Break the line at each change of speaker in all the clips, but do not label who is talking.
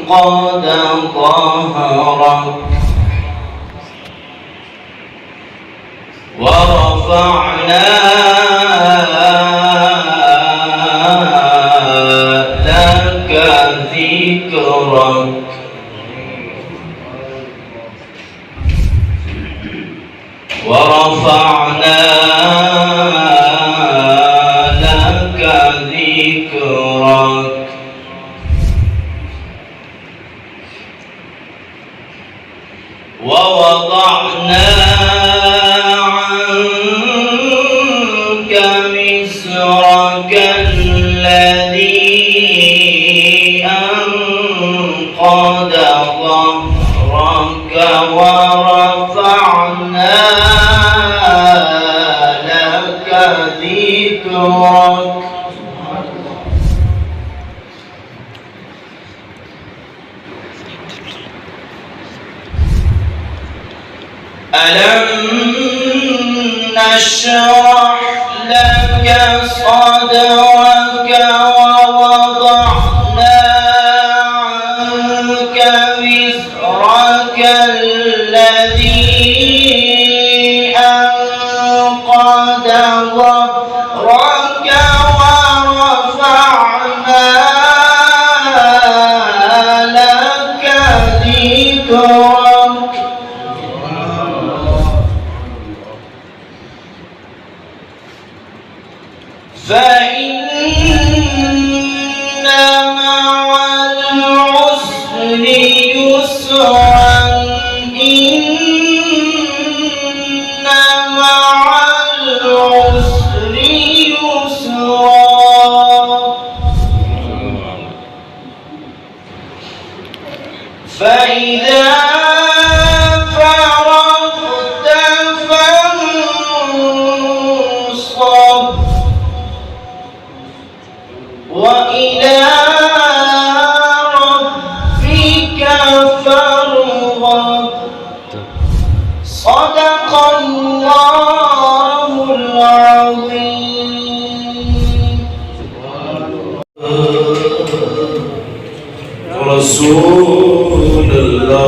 قد ظهرك ورفعنا لك ذكرك ورفعنا لك ذكرك ووضعنا عنك وزرك الذي أنقض ظهرك ورفعنا لك ذكرك ألم نشرح لك صدرك ووضعنا عنك وزرك الذي أنقض ظهرك ورفعنا لك ذكرك فإن مع العسر يسرا إن مع العسر يسرا فإذا فرغت فانصب وإلى ربك فارغب صدق الله العظيم.
رسول الله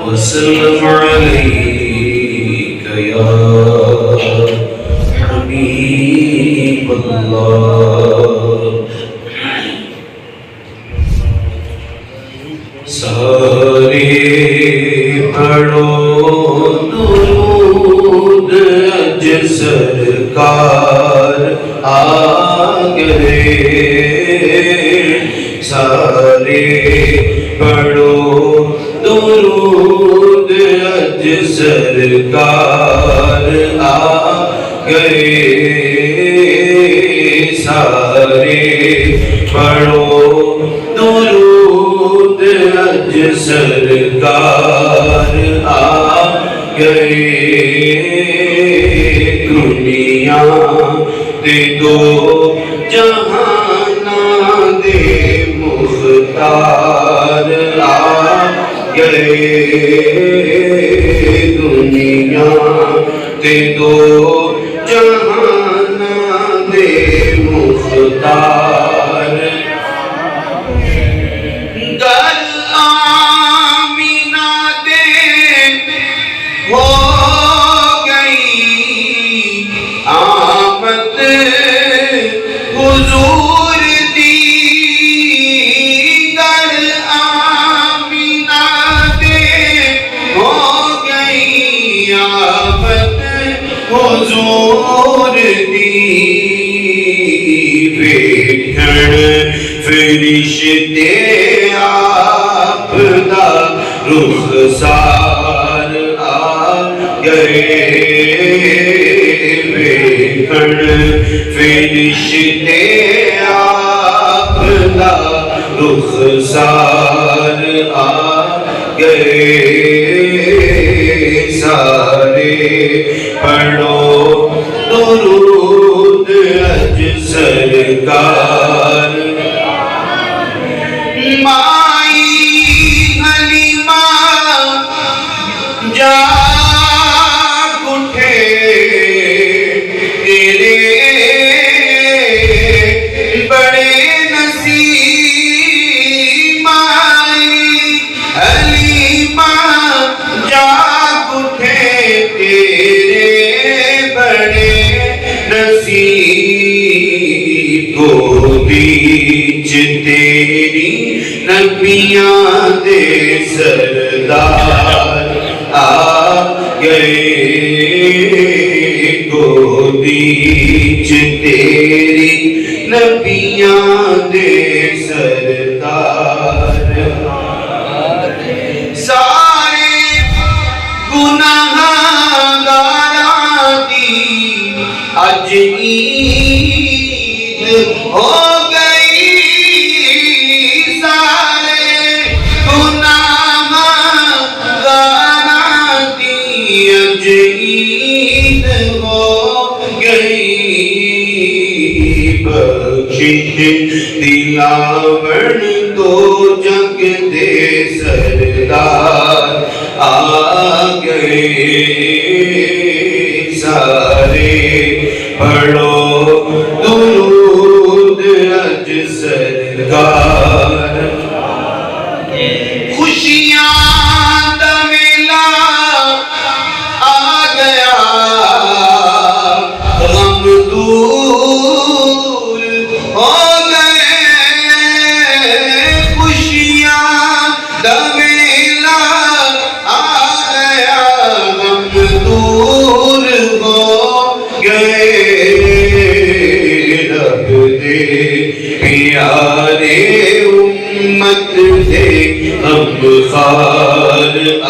وسلم عليك يا حبيب الله. سارے پڑھو درود اج سرکار آ گئے. سارے پڑھو درود اج سرکار آ گئے. سارے پڑھو درود اج سرکار آ گئے. دنیا دے دو جہاناں دے مختار آ گئے. دنیا دے دو جہاناں دے مختار. گل آمینہ دے ہو گئی آمد حضور دی. گل آمینہ دے ہو گئی آمد حضور دی. ویکھن فرشتے آپ دا رخسار آ گئے. ویکھن فرشتے آپ دا رخسار آ گئے. سارے پڑھو درود اج سرکار. مائی حلیمہ جاگ اٹھے تیرے بڑے گودی چ تیری نبیاں دے سردار آ گئے گودی چ تیری نبیاں دے سردار سارے گناہ گاراں دی اج عید ہو گئی سارے گناہ گاراں دی اج عید ہو گئی بخشش دلاون تو جگ دے سردار آ گئے سارے پڑھو درود اج سرکار خوشیاں دا میلہ آ گیا غم دور ہو گئے خوشیاں دا میلہ آ گیا غم دور ہو گئے رب دے پیارے امت دے غم خوار آ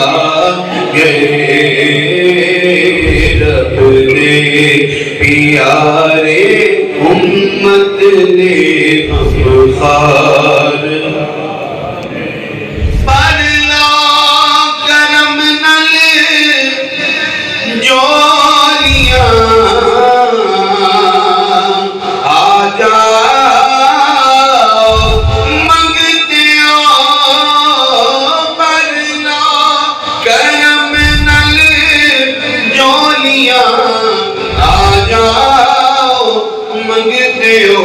گئے رب دے پیارے امت دے غم خوار پر لو کرم نل جولیاں آ جاؤ منگتے ہو پر لو کرم نل جولیاں آ جاؤ منگتے ہو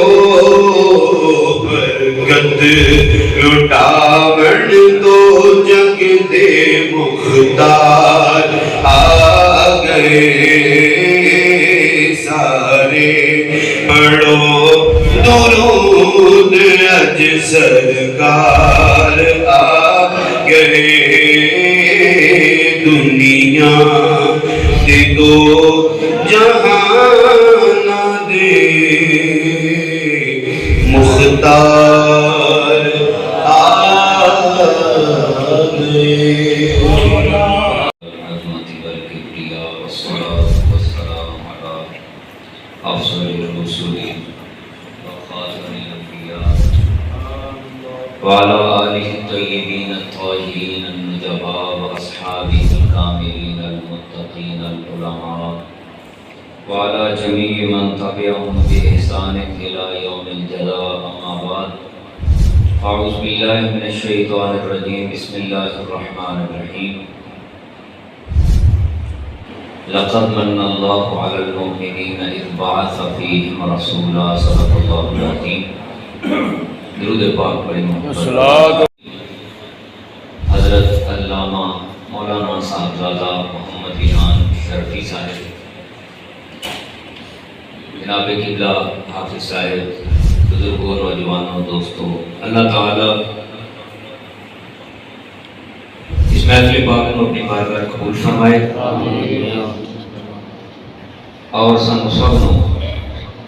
برکت لٹاون تو جگ دے مختار آ گئے سارے پڑھو درود اج سرکار آ گئے دنیا دے دو جہان دے مختار آ گئے
العظمت والکبریاء والصلاة والسلام على أفضل الرسل وخاتم الأنبياء وعلى آله الطيبين الطاهرين النجباء وأصحابه الكاملين المتقين العلماء وعلى جميع من تبعهم بإحسان إلى يوم الجزاء أما بعد أعوذ بالله من الشيطان الرجيم بسم الله الرحمن الرحيم لقد من الله على المؤمنين إذ بعث فيهم رسولا صدق الله العظيم درود پاک پڑھی محمد حضرت علامہ مولانا صاحبزادہ محمد ایمان شرفی صاحب جناب قبلہ حافظ صاحب بزرگوں نوجوانوں دوستوں اللہ تعالی اس محفل پاک کو اپنی بارگاہ قبول فرمائے اور سن سب نو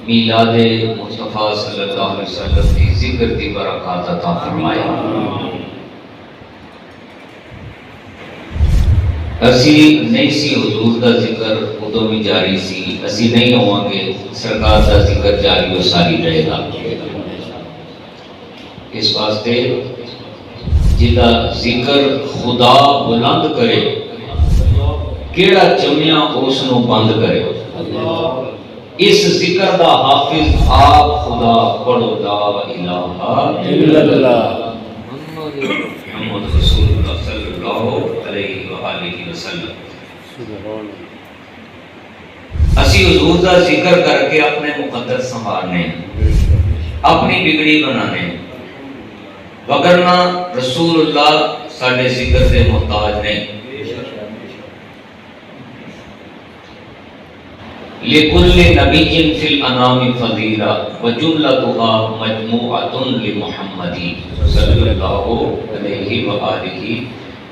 میلاد مصطفیٰ صلی اللہ علیہ وسلم کی ذکر کی برکات عطا فرمائے اسی نہیں سی حضور دا ذکر ادو بھی جاری سی اسی نہیں ہوں گے سرکار دا ذکر جاری و ساری رہے گا اس واسطے جدا ذکر خدا بلند کرے کیڑا چمیا اس نو بند کرے اس ذکر دا حافظ آپ خدا پڑھو لا الہ الا اللہ محمد رسول اللہ صلی اللہ علیہ وآلہ وسلم اسی حضور دا ذکر کر کے اپنے مقدس سنبھالنے اپنی بگڑی بنانے وگرنہ رسول اللہ ساڑھے ذکر دے محتاج نہیں لکل نبی فی الانام فضیلہ وجملتها مجموعۃ لمحمد صلی اللہ علیہ وآلہ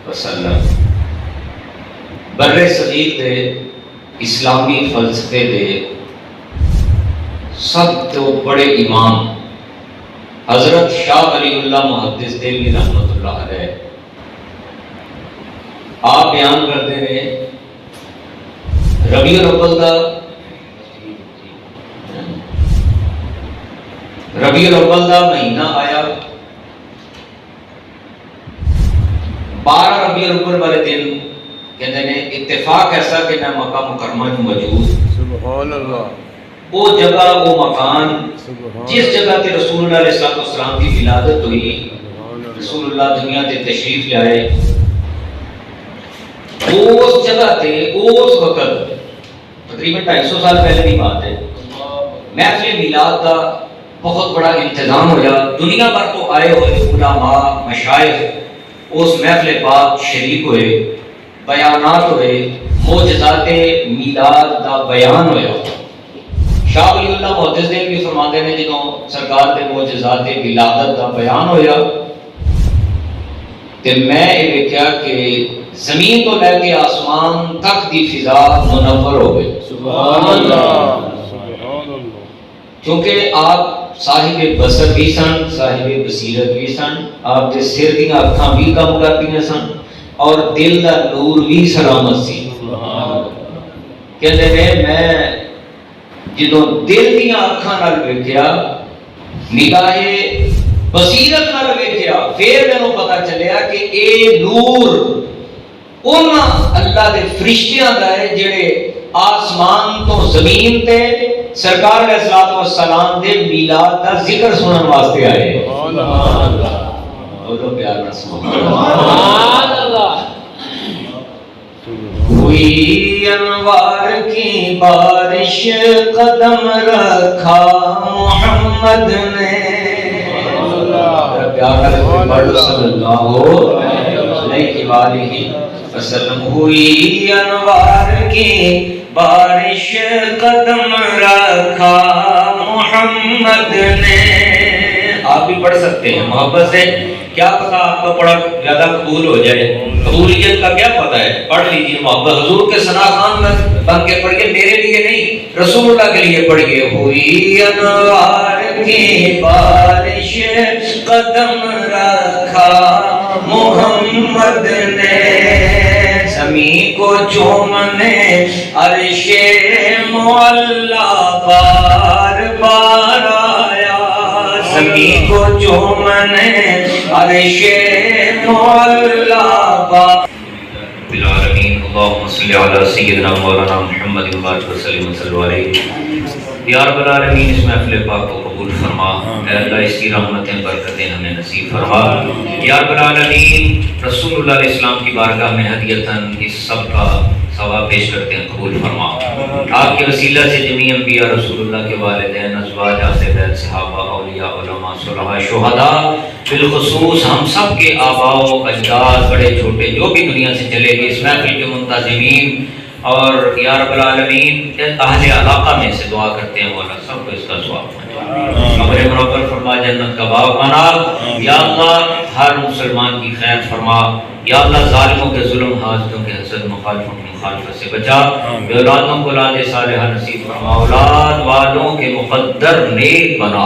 وسلم۔ بر صغیر دے اسلامی فلسفے دے سب تو بڑے امام حضرت شاہ ولی اللہ محدث دہلوی رحمۃ اللہ علیہ آپ بیان کرتے ہیں ربیع الاول دا مہینہ آیا، 12 ربیع الاول والے دن کہتے ہیں اتفاق ایسا کہ میں مکہ مکرمہ میں موجود،
سبحان اللہ،
وہ جگہ وہ مکان جس جگہ تے رسول اللہ علیہ السلام کی ولادت ہوئی، رسول اللہ دنیا تے تشریف لے آئے، اس جگہ تے اس وقت تقریباً 250 سال پہلے کی بات ہے، محفل میلاد کا بہت بڑا انتظام ہوا، دنیا بھر تو آئے ہوئے علماء مشائخ اس محفل پاک شریک ہوئے، بیانات ہوئے، معجزات میلاد دا بیان ہویا۔ شاہ ولی اللہ محدث دہلوی فرماتے ہیں جدوں سرکار دے معجزات ولادت دا بیان ہویا تے میں یہ دیکھا کہ زمین تو لے کے آسمان تک دی فضا منور ہو گئی،
سبحان اللہ، سبحان اللہ،
کیونکہ آپ صاحب بصر بھی سن، صاحب بصیرت بھی سن، آپ دے سر دیاں اکھاں بھی کم کردیاں سن اور دل دا نور بھی سلامت سی۔ کہتے ہیں میں جدوں دل دیاں اکھاں نال ویکھیا، نگاہ بصیرت نال ویکھیا، پھر مینوں پتہ چلیا کہ اے نور انہاں اللہ دے فرشتیاں دا ہے جڑے آسمان تو زمین تے سرکار علیہ الصلوۃ والسلام دے میلاد دا ذکر سنن واسطے آئے۔
سبحان اللہ،
وہ تو پیار نہ سبحان اللہ۔ ہوئی انوار کی بارش قدم رکھا محمد نے، پیار نہ صلی اللہ علیہ وآلہ وسلم۔ ہوئی انوار کی بارش قدم رکھا محمد نے۔ آپ بھی پڑھ سکتے ہیں محبت سے، کیا پتا آپ کا پڑھا زیادہ قبول ہو جائے، قبولیت کا کیا پتا ہے، پڑھ لیجیے محبت، حضور کے ثنا خان بن کے پڑھیے، میرے لیے نہیں رسول اللہ کے لیے پڑھیے۔ ہوئی انوار کی بارش قدم رکھا محمد نے، زمین کو چومنے عرش معلا بار بار آیا، زمین کو چومنے عرش معلا بار بالعالمین۔ اللہم صلی علی سیدنا مولانا محمد وسلم علیہ۔ یا رب العالمین اس محفل پاک کو قبول فرما، اے اللہ اس کی رحمتیں برکتیں ہمیں نصیب فرما۔ یا رب العالمین رسول اللہ علیہ السلام کی بارگاہ میں ہدیتاً اس سب کا ثواب پیش کرتے ہیں، قبول فرما۔ آپ کے وسیلہ سے جمیع انبیاء رسول اللہ کے والدین، ازواج، اہل بیت، صحابہ، اولیاء، علماء، صلحاء، شہداء، بالخصوص ہم سب کے آباء و اجداد بڑے چھوٹے جو بھی دنیا سے چلے گئے، اس محفل کے منتظمین اور یا رب العالمین اہل علاقہ میں سے دعا کرتے ہیں مولا سب کو اس کا ثواب ہمارے مربر فرما، جنت کا باغ بنا۔ یا اللہ ہر مسلمان کی خیر فرما، یا اللہ ظالموں کے ظلم، حاسدوں کے حسد، مخالفوں کی مخالفت سے بچا، بے اولادوں کو اولاد صالحہ نصیب فرما، اولاد والوں کے مقدر نیک بنا۔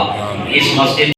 اس مسجد